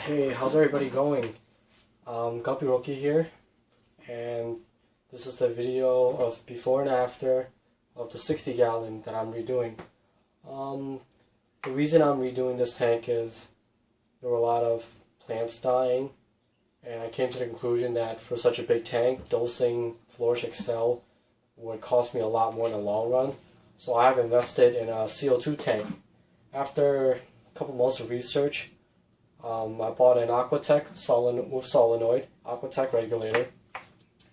Hey, how's everybody going? Guppy here, and this is the video of before and after of the 60 gallon that I'm redoing. The reason I'm redoing this tank is there were a lot of plants dying, and I came to the conclusion that for such a big tank, dosing Flourish Excel would cost me a lot more in the long run. So I have invested in a CO2 tank. After a couple months of research, I bought an Aquatech with solenoid, Aquatech regulator,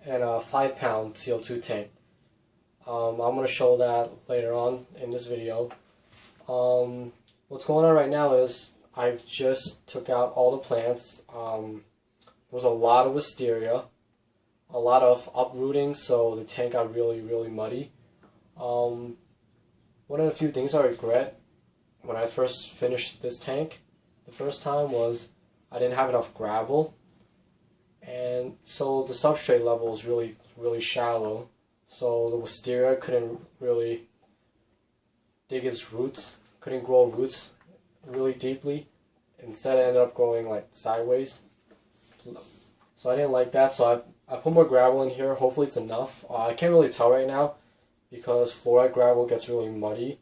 and a 5-pound CO2 tank. I'm going to show that later on in this video. What's going on right now is I've just took out all the plants. There was a lot of wisteria, a lot of uprooting, so the tank got really muddy. One of the few things I regret when I first finished this tank the first time was I didn't have enough gravel, and so the substrate level was really shallow, so the wisteria couldn't really dig its roots, couldn't grow roots really deeply. Instead it ended up growing like sideways, so I didn't like that. So I put more gravel in here. Hopefully it's enough. I can't really tell right now because fluoride gravel gets really muddy,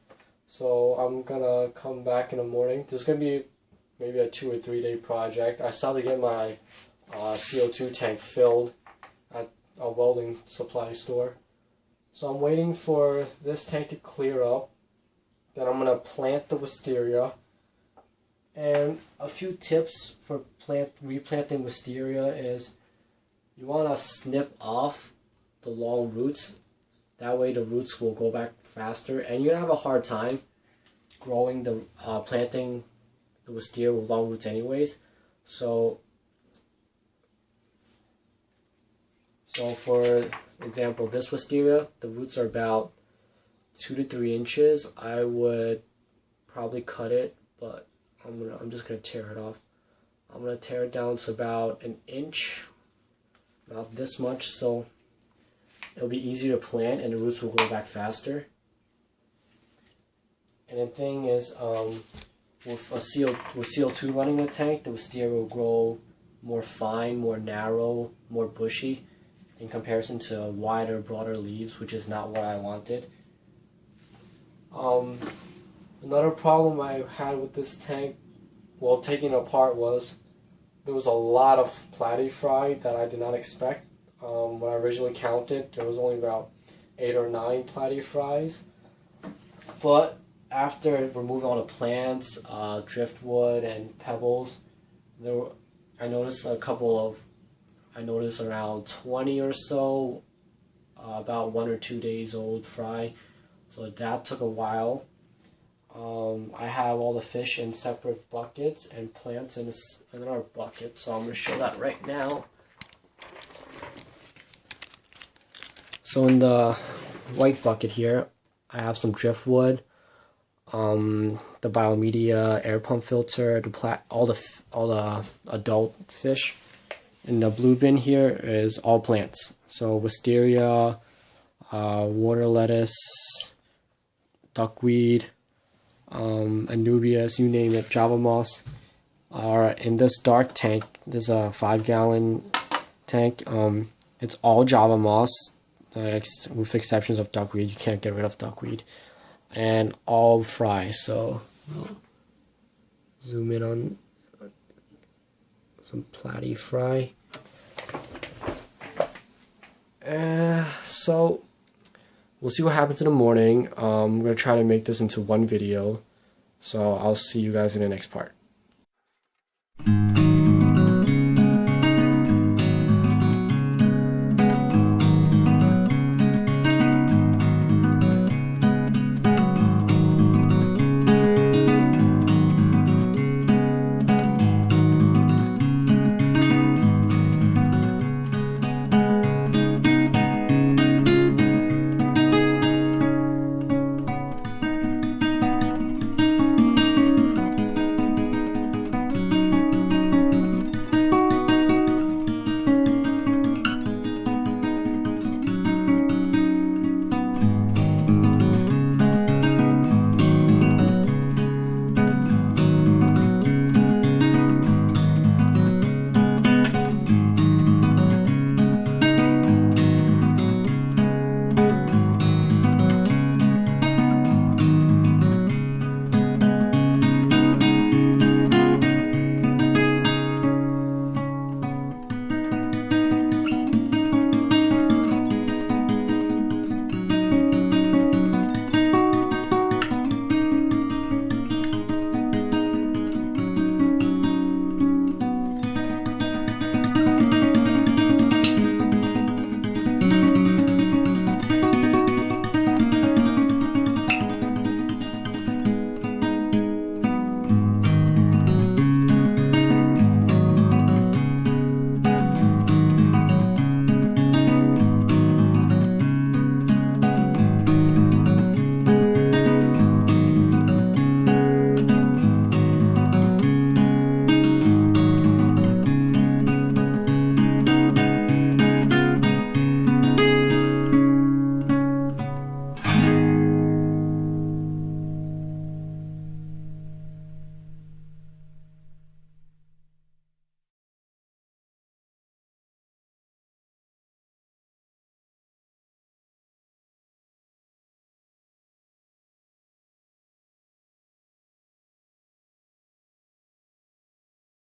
so I'm gonna come back in the morning. This is gonna be maybe a 2 or 3 day project. I still have to get my CO2 tank filled at a welding supply store. So I'm waiting for this tank to clear up. Then I'm going to plant the wisteria. And a few tips for replanting wisteria is you want to snip off the long roots. That way the roots will go back faster. And you're going to have a hard time growing the planting the wisteria with long roots anyways. So for example, this wisteria, the roots are about 2 to 3 inches. I would probably cut it, but I'm just gonna tear it off. I'm gonna tear it down to about an inch, about this much, so it'll be easier to plant and the roots will grow back faster. And the thing is, with CO2 running in the tank, the wisteria will grow more fine, more narrow, more bushy in comparison to wider, broader leaves, which is not what I wanted. Another problem I had with this tank, while taking it apart, was there was a lot of platyfry that I did not expect. When I originally counted, there was only about 8 or 9 platyfries, but after removing all the plants, driftwood and pebbles, I noticed around 20 or so, about 1 or 2 days old fry. So that took a while. I have all the fish in separate buckets and plants in another bucket, so I'm going to show that right now. So in the white bucket here, I have some driftwood, the biomedia air pump filter, all the adult fish. In the blue bin here is all plants. So wisteria, water lettuce, duckweed, anubias, you name it, Java moss. Are in this dark tank. This is a 5-gallon tank. It's all Java moss, with exceptions of duckweed. You can't get rid of duckweed. And all fry. So I'll zoom in on some platy fry. So we'll see what happens in the morning. I'm going to try to make this into one video. So I'll see you guys in the next part.